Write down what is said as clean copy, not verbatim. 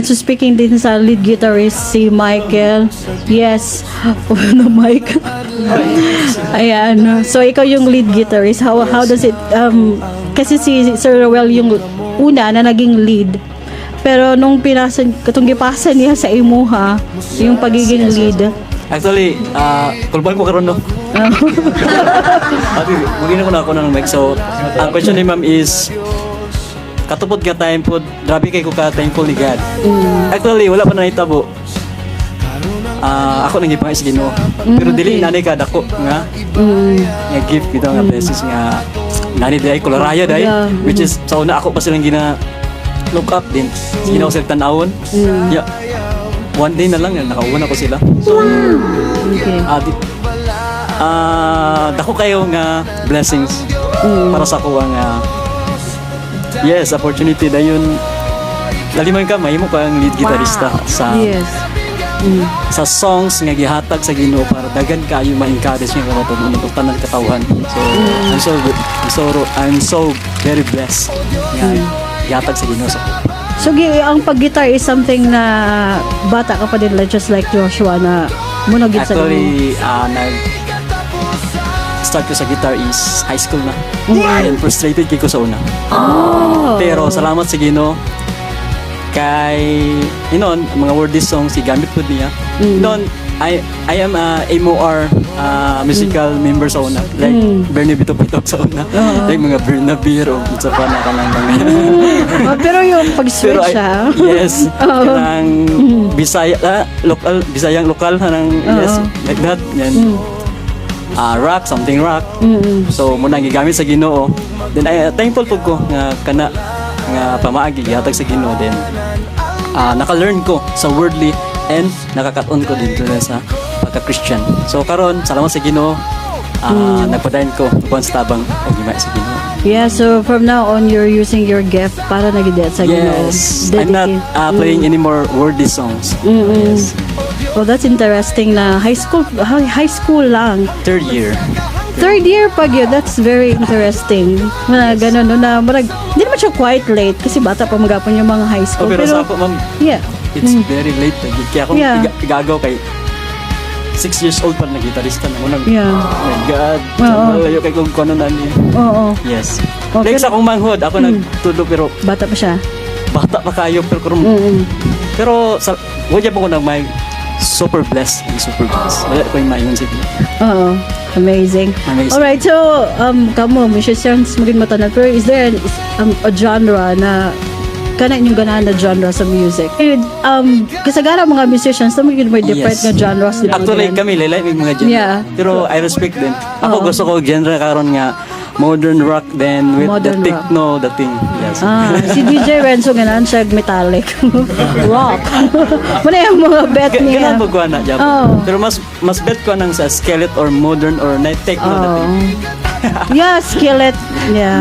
So speaking din sa lead guitarist si Michael. Yes. No mic. Ayan. So ikaw yung lead guitarist. How does it kasi si Sir Rowell yung una na naging lead. Pero nung katong gipasan niya sa imuha, yung pagiging lead. Actually, kulban ko karon no. Ati, magina ko na ako ng mic. So, ang question ni ma'am is, katupod nga time po, grabe kay ko ka thankful ni God. Actually, wala pa na itabo. Ako nang ipangis Ginoo. Pero dili nanay ka dako nga gift bitaw nga blessings nga nani day koloraya day, which is sa una ako pa silang look up din. Ginawa sila tanawon. Yeah. One day na lang nakauna ko sila. So, Okay. dako kayo nga blessings para sa ko nga yes, opportunity na yun. Laliman ka, mahimo ka ang lead guitarista sa Yes. sa songs nga gihatag sa Ginoo para dagan kayo ma-encourage nga matulungan og tanan katawhan. So I'm so very blessed nga gihatag sa Ginoo sa So ang pag-guitar is something na bata ka pa din just like Joshua na muna gid sa actually start ko sa guitar is high school na. And frustrated kay ko sa una. Pero salamat sa Ginoo kay mga wordy songs gamit po niya. I am a MOR musical member sa una. Like Bernie Bito-Pitok sa una. Like mga Bernabir o sa pa na kanang pero yung pag-switch pero siya. yes. Kanang Bisayang lokal kanang yes, like that. Yan. Rock, something rock. So muna gigamit sa Ginoo. Then I thankful po ko nga kana nga pamaagi gihatag sa Ginoo din. Naka-learn ko sa worldly and nakaka-on ko dito na sa pagka-Christian. So karon salamat sa Ginoo. Nagpadayon ko kuan sa tabang og gimay sa Ginoo. Yeah, so from now on you're using your gift para nagidet sa Ginoo. Yes. I'm not playing any more worldly songs. Yes. Well, that's interesting na high school lang. Third year. Third year pag yun, that's very interesting. Mga ganun, no, na marag, hindi naman siya quite late kasi bata pa magapon yung mga high school. Pero sa ako, ma'am, yeah. it's very late. Kaya ako igagaw kay 6 years old pa na gitarista na unang. Yeah. Oh my God. Malayo kay kung kuno na niya. Oo. Yes. Okay. Like sa akong manghod, ako nagtulo pero Bata pa siya. bata pa kayo pero sa wala pa ko nang may super blessed. Wala ko yung mayon sige. Oo. Amazing. Alright, so kamo musicians maging matanan, pero is there a genre na kana inyong ganahan na genre sa music? Kasagara mga musicians na maging may different nga genres din. Actually kami lilay may mga genre. Yeah. Pero I respect them. Ako gusto ko genre karon nga modern rock then with Modern the techno, the thing. Yes. Si DJ Renzo ganahan siya metallic. Rock. Muna yung mga bet niya. Ganun po ko na job. Pero mas bet ko nang sa skillet or modern or night techno the thing. Yeah, skillet. Yeah.